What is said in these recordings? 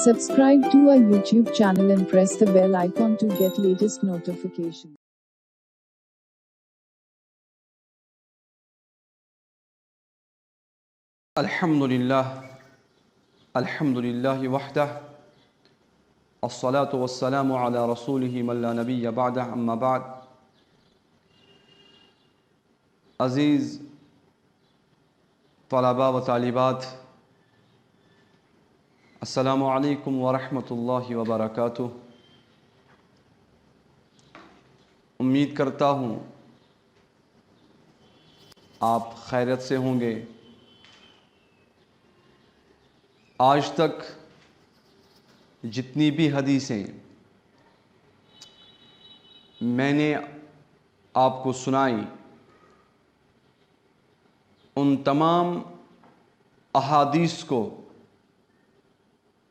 Subscribe to our YouTube channel and press the bell icon to get latest notifications. الحمدللہ وحدہ الصلاة والسلام على رسوله من لا نبی بعدہ اما بعد. عزیز طلباء و طالبات، السلام علیکم ورحمۃ اللہ وبرکاتہ. امید کرتا ہوں آپ خیریت سے ہوں گے. آج تک جتنی بھی حدیثیں میں نے آپ کو سنائی، ان تمام احادیث کو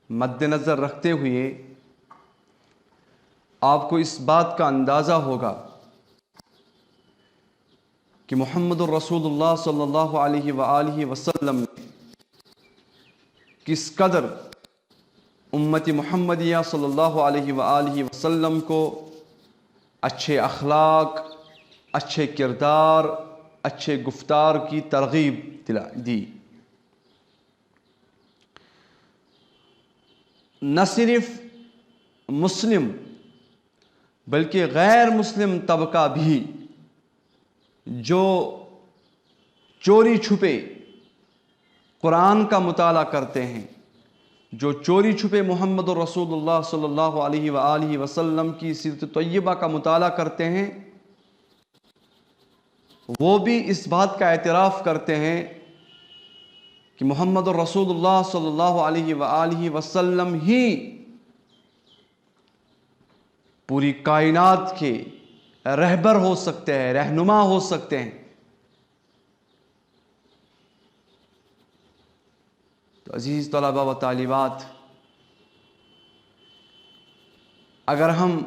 مد نظر رکھتے ہوئے آپ کو اس بات کا اندازہ ہوگا کہ محمد الرسول اللہ صلی اللہ علیہ وآلہ وسلم نے کس قدر امت محمدیہ صلی اللہ علیہ وآلہ وسلم کو اچھے اخلاق، اچھے کردار، اچھے گفتار کی ترغیب دی. نہ صرف مسلم بلکہ غیر مسلم طبقہ بھی جو چوری چھپے قرآن کا مطالعہ کرتے ہیں، جو چوری چھپے محمد الرسول اللہ صلی اللہ علیہ وآلہ وسلم کی سیرت طیبہ کا مطالعہ کرتے ہیں، وہ بھی اس بات کا اعتراف کرتے ہیں کہ محمد الرسول اللہ صلی اللہ علیہ وآلہ وسلم ہی پوری کائنات کے رہبر ہو سکتے ہیں، رہنما ہو سکتے ہیں. تو عزیز طلباء و طالبات، اگر ہم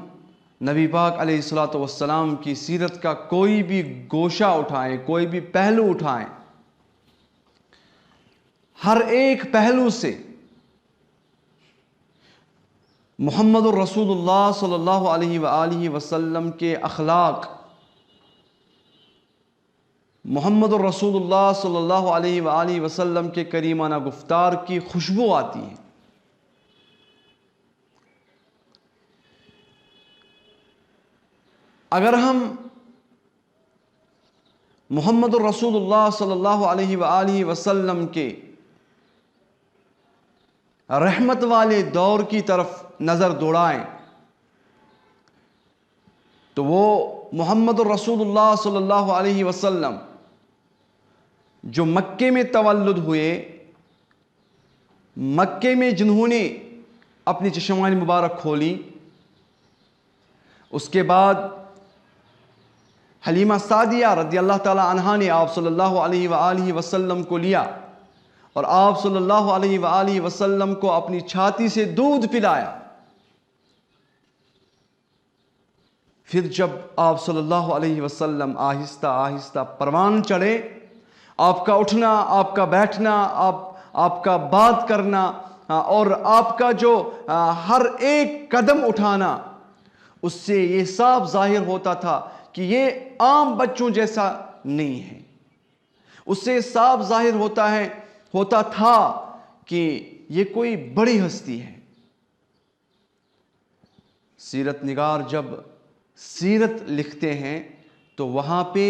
نبی پاک علیہ الصلوۃ والسلام کی سیرت کا کوئی بھی گوشہ اٹھائیں، کوئی بھی پہلو اٹھائیں، ہر ایک پہلو سے محمد الرسول اللہ صلی اللہ علیہ وآلہ وسلم کے اخلاق، محمد الرسول اللہ صلی اللہ علیہ وآلہ وسلم کے کریمانہ گفتار کی خوشبو آتی ہے. اگر ہم محمد الرسول اللہ صلی اللہ علیہ وآلہ وسلم کے رحمت والے دور کی طرف نظر دوڑائیں تو وہ محمد الرسول اللہ صلی اللہ علیہ وسلم جو مکے میں تولد ہوئے، مکے میں جنہوں نے اپنی چشمانی مبارک کھولی، اس کے بعد حلیمہ سعدیہ رضی اللہ تعالی عنہا نے آپ صلی اللہ علیہ وآلہ وسلم کو لیا اور آپ صلی اللہ علیہ وآلہ وسلم کو اپنی چھاتی سے دودھ پلایا. پھر جب آپ صلی اللہ علیہ وسلم آہستہ آہستہ پروان چڑھے، آپ کا اٹھنا، آپ کا بیٹھنا، آپ کا بات کرنا اور آپ کا جو ہر ایک قدم اٹھانا، اس سے یہ صاف ظاہر ہوتا تھا کہ یہ عام بچوں جیسا نہیں ہے. اس سے صاف ظاہر ہوتا تھا کہ یہ کوئی بڑی ہستی ہے. سیرت نگار جب سیرت لکھتے ہیں تو وہاں پہ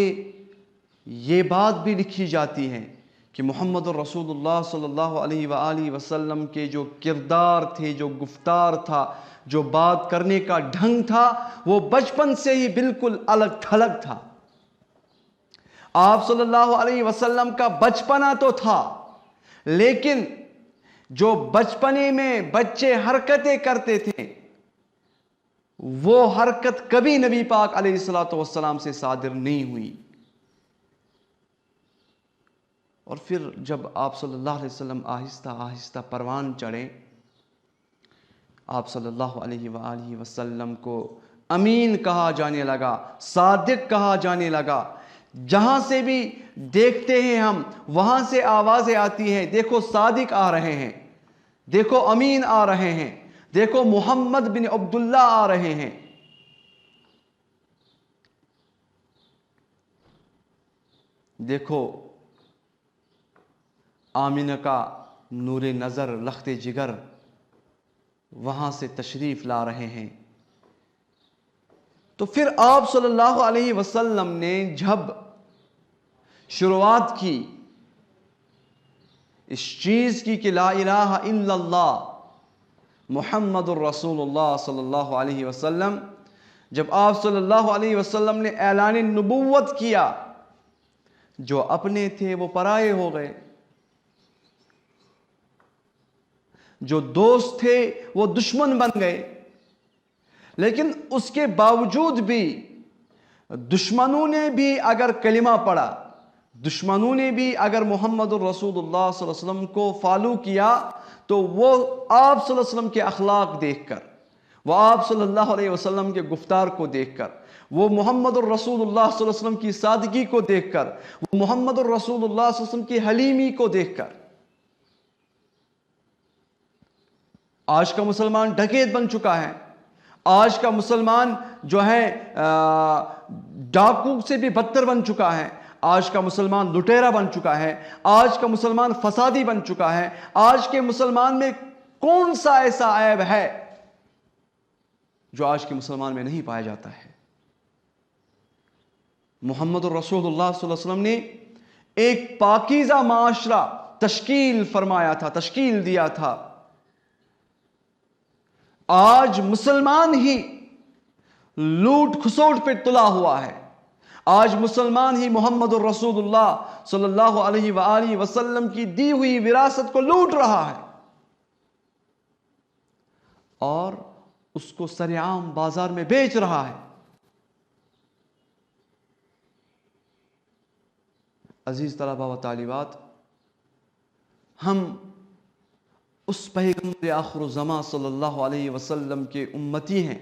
یہ بات بھی لکھی جاتی ہے کہ محمد الرسول اللہ صلی اللہ علیہ وآلہ وسلم کے جو کردار تھے، جو گفتار تھا، جو بات کرنے کا ڈھنگ تھا، وہ بچپن سے ہی بالکل الگ تھلگ تھا. آپ صلی اللہ علیہ وسلم کا بچپنا تو تھا، لیکن جو بچپنے میں بچے حرکتیں کرتے تھے، وہ حرکت کبھی نبی پاک علیہ الصلوۃ والسلام سے صادر نہیں ہوئی. اور پھر جب آپ صلی اللہ علیہ وسلم آہستہ آہستہ پروان چڑھے، آپ صلی اللہ علیہ وآلہ وسلم کو امین کہا جانے لگا، صادق کہا جانے لگا. جہاں سے بھی دیکھتے ہیں ہم، وہاں سے آوازیں آتی ہیں، دیکھو صادق آ رہے ہیں. دیکھو امین آ رہے ہیں، دیکھو محمد بن عبداللہ آ رہے ہیں۔ دیکھو آمینہ کا نور نظر لخت جگر وہاں سے تشریف لا رہے ہیں۔ تو پھر آپ صلی اللہ علیہ وسلم نے جب شروعات کی اس چیز کی کہ لا الہ الا اللہ محمد الرسول اللہ صلی اللہ علیہ وسلم، جب آپ صلی اللہ علیہ وسلم نے اعلان نبوت کیا، جو اپنے تھے وہ پرائے ہو گئے، جو دوست تھے وہ دشمن بن گئے۔ لیکن اس کے باوجود بھی دشمنوں نے بھی اگر کلمہ پڑھا، دشمنوں نے بھی اگر محمد الرسول اللہ صلی اللہ علیہ وسلم کو فالو کیا، تو وہ آپ صلی اللہ علیہ وسلم کے اخلاق دیکھ کر، وہ آپ صلی اللہ علیہ وسلم کے گفتار کو دیکھ کر، وہ محمد الرسول اللہ صلی اللہ علیہ وسلم کی سادگی کو دیکھ کر، وہ محمد الرسول اللہ صلی اللہ علیہ وسلم کی حلیمی کو دیکھ کر، آج کا مسلمان ڈکیت بن چکا ہے، آج کا مسلمان جو ہے ڈاکو سے بھی بدتر بن چکا ہے، آج کا مسلمان لٹیرا بن چکا ہے، آج کا مسلمان فسادی بن چکا ہے۔ آج کے مسلمان میں کون سا ایسا عیب ہے جو آج کے مسلمان میں نہیں پایا جاتا ہے؟ محمد الرسول اللہ صلی اللہ علیہ وسلم نے ایک پاکیزہ معاشرہ تشکیل فرمایا تھا، تشکیل دیا تھا۔ آج مسلمان ہی لوٹ کھسوٹ پہ تلا ہوا ہے، آج مسلمان ہی محمد الرسول اللہ صلی اللہ علیہ وآلہ وسلم کی دی ہوئی وراثت کو لوٹ رہا ہے اور اس کو سرعام بازار میں بیچ رہا ہے۔ عزیز طلبہ و طالبات، ہم اس پیغمبر آخر الزمان صلی اللہ علیہ وسلم کے امتی ہیں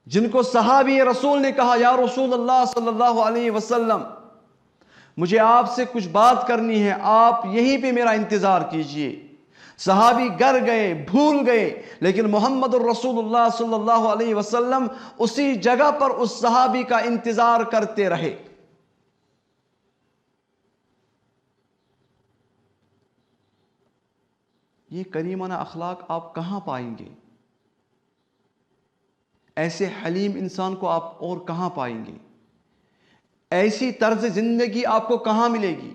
جن کو صحابی رسول نے کہا، یا رسول اللہ صلی اللہ علیہ وسلم، مجھے آپ سے کچھ بات کرنی ہے، آپ یہیں پہ میرا انتظار کیجئے۔ صحابی گر گئے، بھول گئے، لیکن محمد الرسول اللہ صلی اللہ علیہ وسلم اسی جگہ پر اس صحابی کا انتظار کرتے رہے۔ یہ کریمانہ اخلاق آپ کہاں پائیں گے؟ ایسے حلیم انسان کو آپ اور کہاں پائیں گے؟ ایسی طرز زندگی آپ کو کہاں ملے گی؟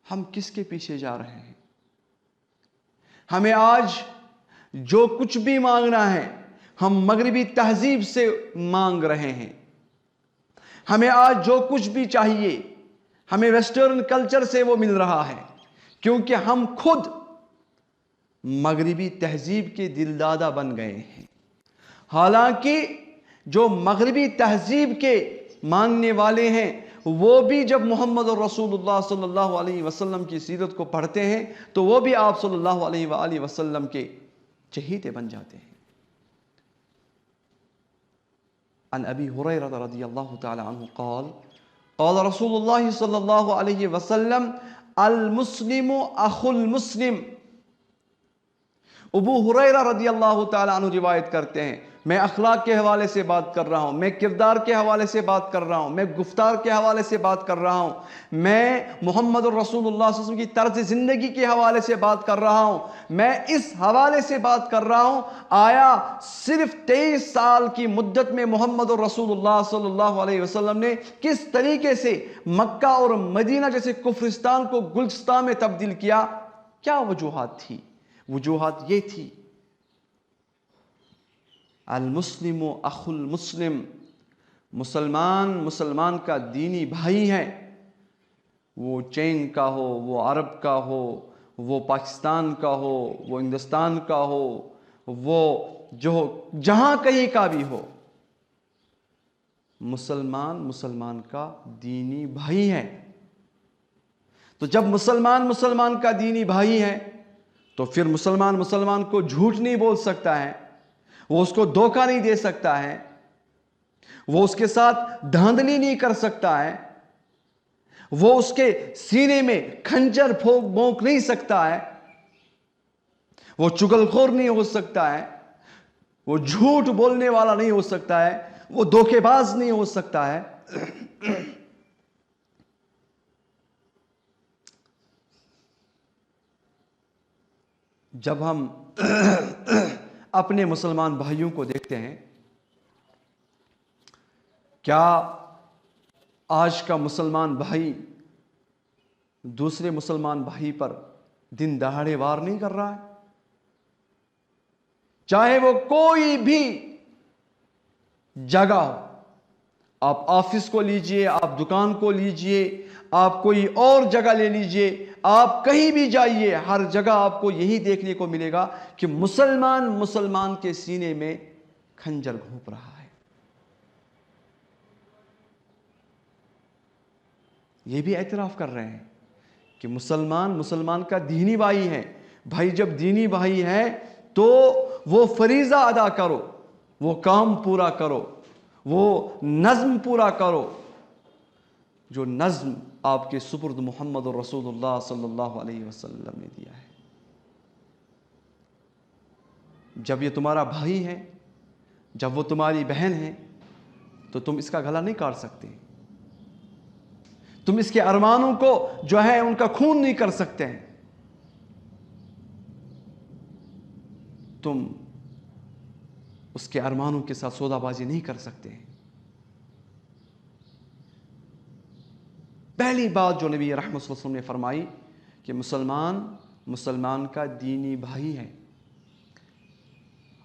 ہم کس کے پیچھے جا رہے ہیں؟ ہمیں آج جو کچھ بھی مانگنا ہے ہم مغربی تہذیب سے مانگ رہے ہیں۔ ہمیں آج جو کچھ بھی چاہیے ہمیں ویسٹرن کلچر سے وہ مل رہا ہے، کیونکہ ہم خود مغربی تہذیب کے دلدادہ بن گئے ہیں۔ حالانکہ جو مغربی تہذیب کے ماننے والے ہیں وہ بھی جب محمد الرسول اللہ صلی اللہ علیہ وسلم کی سیرت کو پڑھتے ہیں تو وہ بھی آپ صلی اللہ علیہ وآلہ وسلم کے چہیتے بن جاتے ہیں۔ عن ابی ہریرہ رضی اللہ تعالی عنہ قال قال رسول اللہ صلی اللہ علیہ وسلم المسلم اخو المسلم۔ ابو ہریرہ رضی اللہ تعالی عنہ روایت کرتے ہیں، میں اخلاق کے حوالے سے بات کر رہا ہوں، میں کردار کے حوالے سے بات کر رہا ہوں، میں گفتار کے حوالے سے بات کر رہا ہوں، میں محمد الرسول اللہ صلی اللہ علیہ وسلم کی طرز زندگی کے حوالے سے بات کر رہا ہوں، میں اس حوالے سے بات کر رہا ہوں آیا صرف 23 سال کی مدت میں محمد الرسول اللہ صلی اللہ علیہ وسلم نے کس طریقے سے مکہ اور مدینہ جیسے کفرستان کو گلستان میں تبدیل کیا؟ کیا وجوہات تھی؟ وجوہات یہ تھی، المسلم اخو المسلم، مسلمان کا دینی بھائی ہے، وہ چین کا ہو، وہ عرب کا ہو، وہ پاکستان کا ہو، وہ ہندوستان کا ہو، وہ جو جہاں کہیں کا بھی ہو، مسلمان کا دینی بھائی ہے۔ تو جب مسلمان کا دینی بھائی ہے تو پھر مسلمان کو جھوٹ نہیں بول سکتا ہے، وہ اس کو دھوکہ نہیں دے سکتا ہے، وہ اس کے ساتھ دھاندلی نہیں کر سکتا ہے، وہ اس کے سینے میں کھنجر بھونک نہیں سکتا ہے، وہ چغل خور نہیں ہو سکتا ہے، وہ جھوٹ بولنے والا نہیں ہو سکتا ہے، وہ دھوکے باز نہیں ہو سکتا ہے۔ جب ہم اپنے مسلمان بھائیوں کو دیکھتے ہیں، کیا آج کا مسلمان بھائی دوسرے مسلمان بھائی پر دن دہاڑے وار نہیں کر رہا ہے؟ چاہے وہ کوئی بھی جگہ ہو، آپ آفس کو لیجئے، آپ دکان کو لیجئے، آپ کوئی اور جگہ لے لیجئے، آپ کہیں بھی جائیے، ہر جگہ آپ کو یہی دیکھنے کو ملے گا کہ مسلمان کے سینے میں کھنجر گھونپ رہا ہے۔ یہ بھی اعتراف کر رہے ہیں کہ مسلمان کا دینی بھائی ہے۔ بھائی جب دینی بھائی ہے تو وہ فریضہ ادا کرو، وہ کام پورا کرو، وہ نظم پورا کرو جو نظم آپ کے سپرد محمد رسول اللہ صلی اللہ علیہ وسلم نے دیا ہے۔ جب یہ تمہارا بھائی ہے، جب وہ تمہاری بہن ہے، تو تم اس کا گلا نہیں کاٹ سکتے، تم اس کے ارمانوں کو جو ہے ان کا خون نہیں کر سکتے ہیں، تم اس کے ارمانوں کے ساتھ سودا بازی نہیں کر سکتے ہیں۔ پہلی بات جو نبی رحمت صلی اللہ علیہ وسلم نے فرمائی کہ مسلمان کا دینی بھائی ہے۔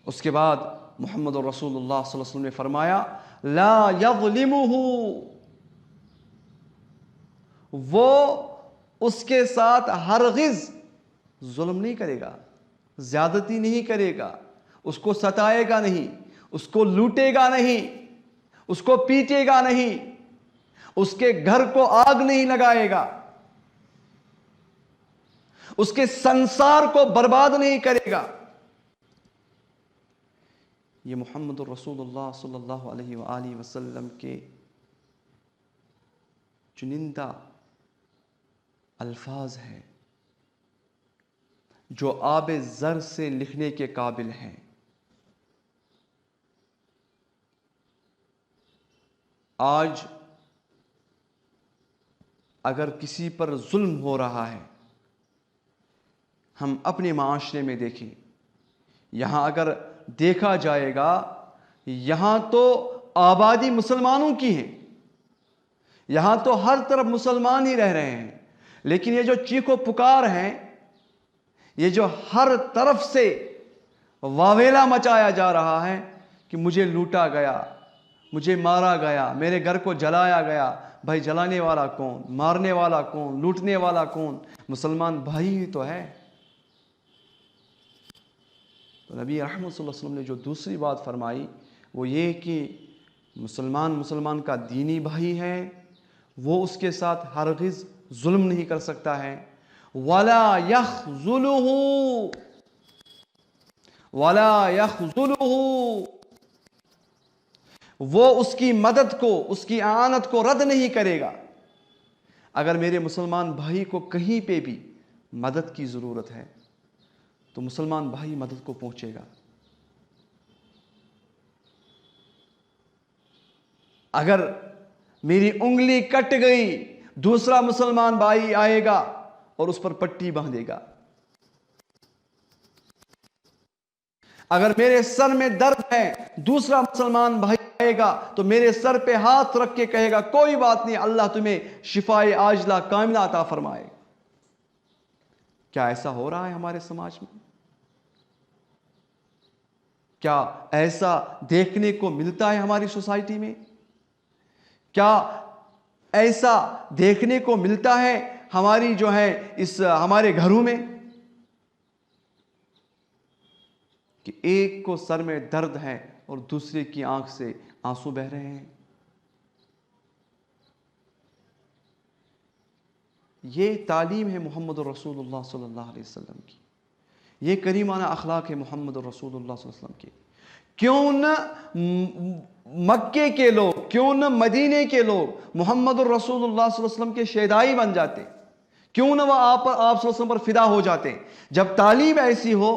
اس کے بعد محمد رسول اللہ صلی اللہ علیہ وسلم نے فرمایا لا یظلمہ، وہ اس کے ساتھ ہرگز ظلم نہیں کرے گا، زیادتی نہیں کرے گا، اس کو ستائے گا نہیں، اس کو لوٹے گا نہیں، اس کو پیٹے گا نہیں، اس کے گھر کو آگ نہیں لگائے گا، اس کے سنسار کو برباد نہیں کرے گا۔ یہ محمد الرسول اللہ صلی اللہ علیہ وآلہ وسلم کے چنندہ الفاظ ہیں جو آب زر سے لکھنے کے قابل ہیں۔ آج اگر کسی پر ظلم ہو رہا ہے، ہم اپنے معاشرے میں دیکھیں، یہاں اگر دیکھا جائے گا، یہاں تو آبادی مسلمانوں کی ہے، یہاں تو ہر طرف مسلمان ہی رہ رہے ہیں، لیکن یہ جو چیخ و پکار ہیں، یہ جو ہر طرف سے واویلا مچایا جا رہا ہے کہ مجھے لوٹا گیا، مجھے مارا گیا، میرے گھر کو جلایا گیا، بھائی جلانے والا کون، مارنے والا کون، لوٹنے والا کون؟ مسلمان بھائی ہی تو ہے۔ تو نبی رحمت صلی اللہ علیہ وسلم نے جو دوسری بات فرمائی وہ یہ کہ مسلمان کا دینی بھائی ہے، وہ اس کے ساتھ ہرگز ظلم نہیں کر سکتا ہے۔ وَلَا يَخْذُلُهُ، وَلَا يَخْذُلُهُ، وہ اس کی مدد کو، اس کی اعانت کو رد نہیں کرے گا۔ اگر میرے مسلمان بھائی کو کہیں پہ بھی مدد کی ضرورت ہے تو مسلمان بھائی مدد کو پہنچے گا۔ اگر میری انگلی کٹ گئی، دوسرا مسلمان بھائی آئے گا اور اس پر پٹی باندھے گا۔ اگر میرے سر میں درد ہے، دوسرا مسلمان بھائی آئے گا تو میرے سر پہ ہاتھ رکھ کے کہے گا کوئی بات نہیں، اللہ تمہیں شفائے عاجلہ کاملہ عطا فرمائے۔ کیا ایسا ہو رہا ہے ہمارے سماج میں؟ کیا ایسا دیکھنے کو ملتا ہے ہماری سوسائٹی میں؟ کیا ایسا دیکھنے کو ملتا ہے ہماری جو ہے ہمارے گھروں میں کہ ایک کو سر میں درد ہے اور دوسرے کی آنکھ سے آنسو بہ رہے ہیں؟ یہ تعلیم ہے محمد رسول اللہ صلی اللہ علیہ وسلم کی، یہ کریمانہ اخلاق ہے محمد رسول اللہ صلی اللہ علیہ وسلم کی۔ کیوں نہ مکے کے لوگ، کیوں نہ مدینے کے لوگ محمد الرسول اللہ صلی اللہ علیہ وسلم کے شیدائی بن جاتے، کیوں نہ وہ آپ صلی اللہ علیہ وسلم پر فدا ہو جاتے؟ جب تعلیم ایسی ہو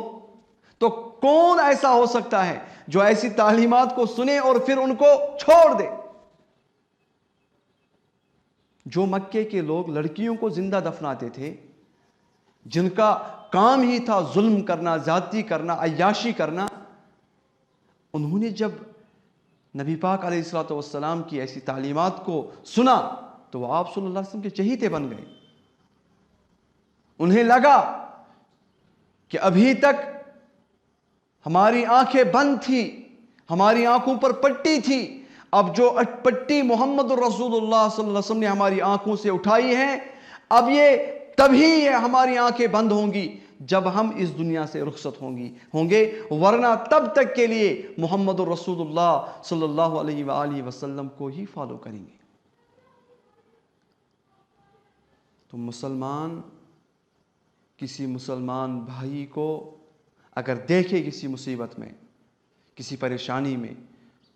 تو کون ایسا ہو سکتا ہے جو ایسی تعلیمات کو سنے اور پھر ان کو چھوڑ دے؟ جو مکے کے لوگ لڑکیوں کو زندہ دفناتے تھے، جن کا کام ہی تھا ظلم کرنا، زیادتی کرنا، عیاشی کرنا، انہوں نے جب نبی پاک علیہ الصلوۃ والسلام کی ایسی تعلیمات کو سنا تو وہ آپ صلی اللہ علیہ وسلم کے چہیتے بن گئے۔ انہیں لگا کہ ابھی تک ہماری آنکھیں بند تھی، ہماری آنکھوں پر پٹی تھی، اب جو پٹی محمد الرسول اللہ صلی اللہ علیہ وسلم نے ہماری آنکھوں سے اٹھائی ہے، اب یہ تبھی ہماری آنکھیں بند ہوں گی جب ہم اس دنیا سے رخصت ہوں گے، ورنہ تب تک کے لیے محمد الرسول اللہ صلی اللہ علیہ وآلہ وسلم کو ہی فالو کریں گے۔ تو مسلمان کسی مسلمان بھائی کو اگر دیکھے کسی مصیبت میں، کسی پریشانی میں،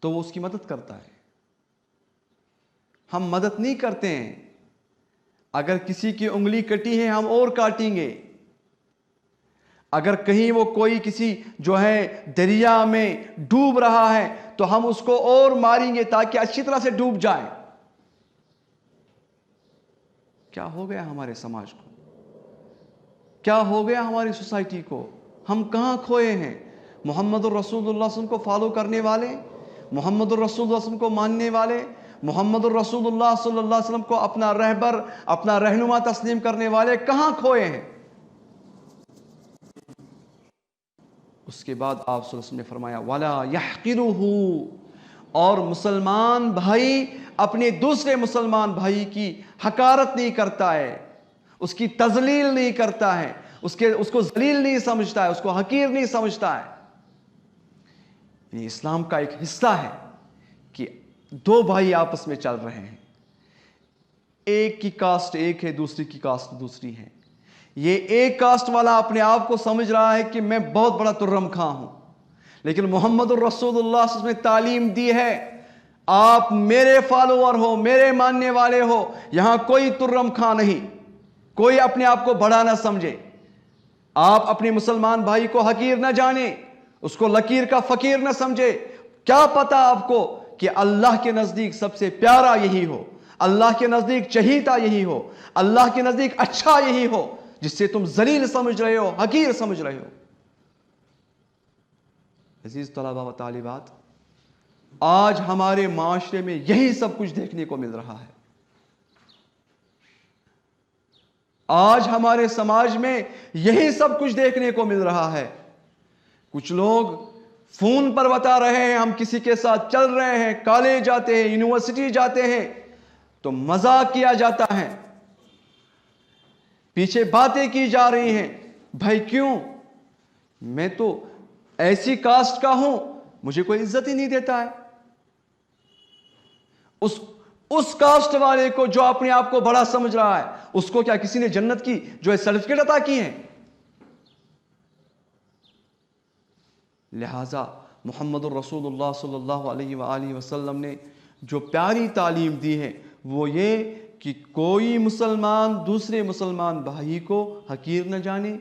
تو وہ اس کی مدد کرتا ہے۔ ہم مدد نہیں کرتے ہیں، اگر کسی کی انگلی کٹی ہے ہم اور کاٹیں گے، اگر کہیں وہ کوئی کسی جو ہے دریا میں ڈوب رہا ہے تو ہم اس کو اور ماریں گے تاکہ اچھی طرح سے ڈوب جائے۔ کیا ہو گیا ہمارے سماج کو؟ کیا ہو گیا ہماری سوسائٹی کو؟ ہم کہاں کھوئے ہیں؟ محمد الرسول اللہ صلی اللہ علیہ وسلم کو فالو کرنے والے، محمد الرسول اللہ صلی اللہ علیہ وسلم کو ماننے والے، محمد الرسول اللہ صلی اللہ علیہ وسلم کو اپنا رہبر، اپنا رہنما تسلیم کرنے والے کہاں کھوئے ہیں؟ اس کے بعد آپ صلی اللہ علیہ وسلم نے فرمایا وَلَا يَحْقِرُهُ، اور مسلمان بھائی اپنے دوسرے مسلمان بھائی کی حقارت نہیں کرتا ہے، اس کی تذلیل نہیں کرتا ہے، اس کو ذلیل نہیں سمجھتا ہے، اس کو حقیر نہیں سمجھتا ہے۔ یہ اسلام کا ایک حصہ ہے کہ دو بھائی آپس میں چل رہے ہیں، ایک کی کاسٹ ایک ہے، دوسری کی کاسٹ دوسری ہے، یہ ایک کاسٹ والا اپنے آپ کو سمجھ رہا ہے کہ میں بہت بڑا ترم خاں ہوں، لیکن محمد الرسول اللہ صلی اللہ علیہ وسلم نے تعلیم دی ہے آپ میرے فالوور ہو، میرے ماننے والے ہو، یہاں کوئی ترم خاں نہیں، کوئی اپنے آپ کو بڑا نہ سمجھے، آپ اپنے مسلمان بھائی کو حقیر نہ جانے، اس کو لکیر کا فقیر نہ سمجھے۔ کیا پتا آپ کو کہ اللہ کے نزدیک سب سے پیارا یہی ہو، اللہ کے نزدیک چہیتا یہی ہو، اللہ کے نزدیک اچھا یہی ہو جس سے تم ذلیل سمجھ رہے ہو، حقیر سمجھ رہے ہو۔ عزیز طلباء و طالبات، آج ہمارے معاشرے میں یہی سب کچھ دیکھنے کو مل رہا ہے۔ آج ہمارے سماج میں یہی سب کچھ دیکھنے کو مل رہا ہے۔ کچھ لوگ فون پر بتا رہے ہیں ہم کسی کے ساتھ چل رہے ہیں، کالج جاتے ہیں، یونیورسٹی جاتے ہیں تو مذاق کیا جاتا ہے، پیچھے باتیں کی جا رہی ہیں، بھائی کیوں؟ میں تو ایسی کاسٹ کا ہوں، مجھے کوئی عزت ہی نہیں دیتا ہے۔ اس کاسٹ والے کو جو اپنے آپ کو بڑا سمجھ رہا ہے، اس کو کیا کسی نے جنت کی جو ہے سرٹیفکیٹ عطا کی ہے؟ لہذا محمد الرسول اللہ صلی اللہ علیہ وآلہ وسلم نے جو پیاری تعلیم دی ہے وہ یہ کہ کوئی مسلمان دوسرے مسلمان بھائی کو حقیر نہ جانے،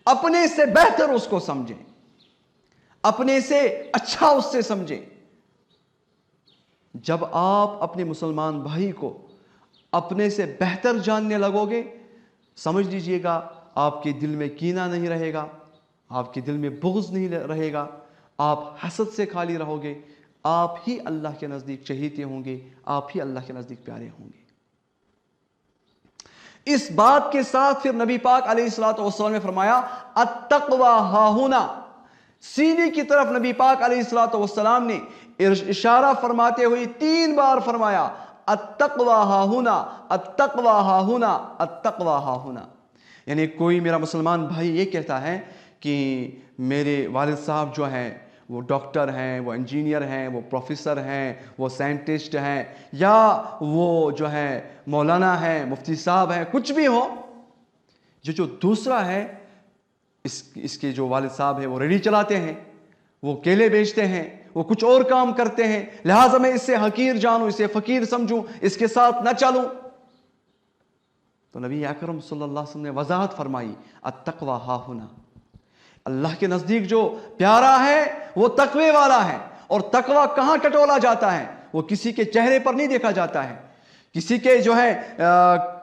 اپنے سے بہتر اس کو سمجھیں، اپنے سے اچھا اس سے سمجھیں۔ جب آپ اپنے مسلمان بھائی کو اپنے سے بہتر جاننے لگو گے، سمجھ لیجئے گا آپ کے دل میں کینہ نہیں رہے گا، آپ کے دل میں بغض نہیں رہے گا، آپ حسد سے خالی رہو گے، آپ ہی اللہ کے نزدیک چہیتے ہوں گے، آپ ہی اللہ کے نزدیک پیارے ہوں گے۔ اس بات کے ساتھ پھر نبی پاک علیہ الصلوۃ والسلام نے فرمایا التقوی ہاہنا، سینے کی طرف نبی پاک علیہ الصلوۃ والسلام نے اشارہ فرماتے ہوئے 3 بار فرمایا التقوی ہاہنا، التقوی ہاہنا، التقوی ہاہنا۔ یعنی کوئی میرا مسلمان بھائی یہ کہتا ہے کہ میرے والد صاحب جو ہیں وہ ڈاکٹر ہیں، وہ انجینئر ہیں، وہ پروفیسر ہیں، وہ سائنٹسٹ ہیں، یا وہ جو ہے مولانا ہیں، مفتی صاحب ہیں، کچھ بھی ہو، جو دوسرا ہے اس کے جو والد صاحب ہیں وہ ریڈی چلاتے ہیں، وہ کیلے بیچتے ہیں، وہ کچھ اور کام کرتے ہیں، لہٰذا میں اسے حقیر جانوں، اسے فقیر سمجھوں، اس کے ساتھ نہ چلوں۔ تو نبی اکرم صلی اللہ علیہ وسلم نے وضاحت فرمائی، التقوی ہاہنا، اللہ کے نزدیک جو پیارا ہے وہ تقوی والا ہے۔ اور تقوی کہاں ٹٹولا جاتا ہے؟ وہ کسی کے چہرے پر نہیں دیکھا جاتا ہے، کسی کے جو ہے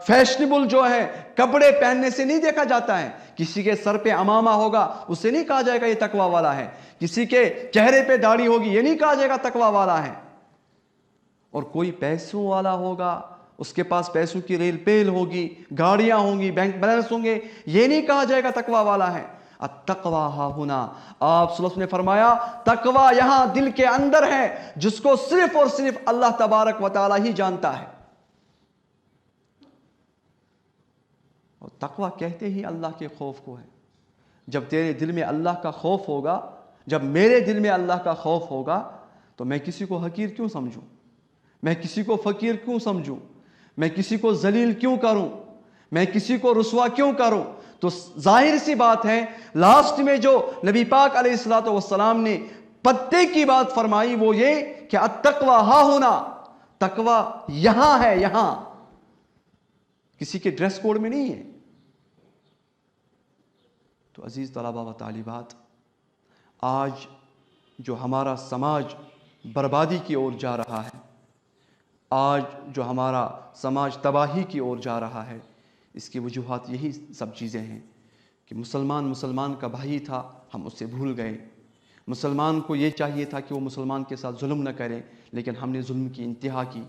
فیشنیبل جو ہے کپڑے پہننے سے نہیں دیکھا جاتا ہے، کسی کے سر پہ عمامہ ہوگا اس سے نہیں کہا جائے گا یہ تقوی والا ہے، کسی کے چہرے پہ داڑھی ہوگی یہ نہیں کہا جائے گا تقوی والا ہے۔ اور کوئی پیسوں والا ہوگا، اس کے پاس پیسوں کی ریل پیل ہوگی، گاڑیاں ہوں گی، بینک بیلنس ہوں گے، یہ نہیں کہا جائے گا تقوی والا ہے۔ التقوی ہاہنا، آپ صلی اللہ علیہ وسلم نے فرمایا تقوی یہاں دل کے اندر ہے، جس کو صرف اور صرف اللہ تبارک و تعالی ہی جانتا ہے۔ اور تقوی کہتے ہی اللہ کے خوف کو ہے۔ جب تیرے دل میں اللہ کا خوف ہوگا، جب میرے دل میں اللہ کا خوف ہوگا، تو میں کسی کو حقیر کیوں سمجھوں، میں کسی کو فقیر کیوں سمجھوں، میں کسی کو ذلیل کیوں کروں، میں کسی کو رسوا کیوں کروں؟ تو ظاہر سی بات ہے لاسٹ میں جو نبی پاک علیہ الصلوۃ والسلام نے پتے کی بات فرمائی وہ یہ کہ التقوی ہاہنا، تقوی یہاں ہے، یہاں، کسی کے ڈریس کوڈ میں نہیں ہے۔ تو عزیز طلباء و طالبات، آج جو ہمارا سماج بربادی کی اور جا رہا ہے، آج جو ہمارا سماج تباہی کی اور جا رہا ہے، اس کی وجوہات یہی سب چیزیں ہیں کہ مسلمان کا بھائی تھا، ہم اس سے بھول گئے۔ مسلمان کو یہ چاہیے تھا کہ وہ مسلمان کے ساتھ ظلم نہ کرے، لیکن ہم نے ظلم کی انتہا کی۔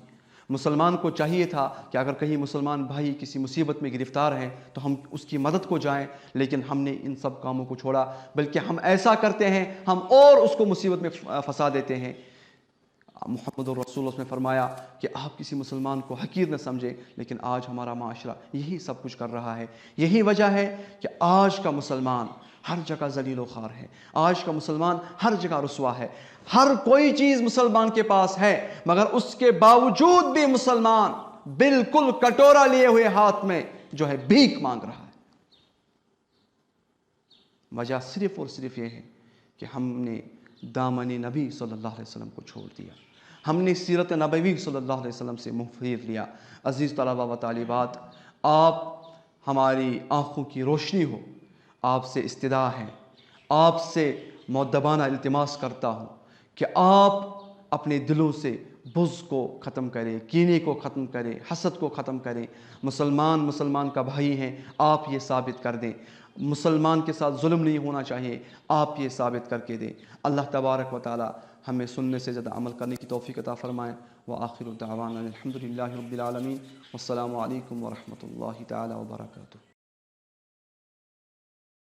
مسلمان کو چاہیے تھا کہ اگر کہیں مسلمان بھائی کسی مصیبت میں گرفتار ہیں تو ہم اس کی مدد کو جائیں، لیکن ہم نے ان سب کاموں کو چھوڑا، بلکہ ہم ایسا کرتے ہیں ہم اور اس کو مصیبت میں پھنسا دیتے ہیں۔ محمد الرسول نے فرمایا کہ آپ کسی مسلمان کو حقیر نہ سمجھیں، لیکن آج ہمارا معاشرہ یہی سب کچھ کر رہا ہے۔ یہی وجہ ہے کہ آج کا مسلمان ہر جگہ ذلیل و خوار ہے، آج کا مسلمان ہر جگہ رسوا ہے، ہر کوئی چیز مسلمان کے پاس ہے، مگر اس کے باوجود بھی مسلمان بالکل کٹورا لیے ہوئے ہاتھ میں جو ہے بھیک مانگ رہا ہے۔ وجہ صرف اور صرف یہ ہے کہ ہم نے دامن نبی صلی اللہ علیہ وسلم کو چھوڑ دیا، ہم نے سیرت نبوی صلی اللہ علیہ وسلم سے منہ پھیر لیا۔ عزیز طلباء و طالبات، آپ ہماری آنکھوں کی روشنی ہو، آپ سے استدعا ہے، آپ سے مؤدبانہ التماس کرتا ہوں کہ آپ اپنے دلوں سے بغض کو ختم کریں، کینے کو ختم کریں، حسد کو ختم کریں۔ مسلمان کا بھائی ہیں، آپ یہ ثابت کر دیں۔ مسلمان کے ساتھ ظلم نہیں ہونا چاہیے، آپ یہ ثابت کر کے دیں۔ اللہ تبارک و تعالی ہمیں سننے سے زیادہ عمل کرنے کی توفیق عطا فرمائیں۔ وآخر دعوانا الحمد للہ رب العالمین، والسلام علیکم ورحمۃ اللہ تعالی وبرکاتہ۔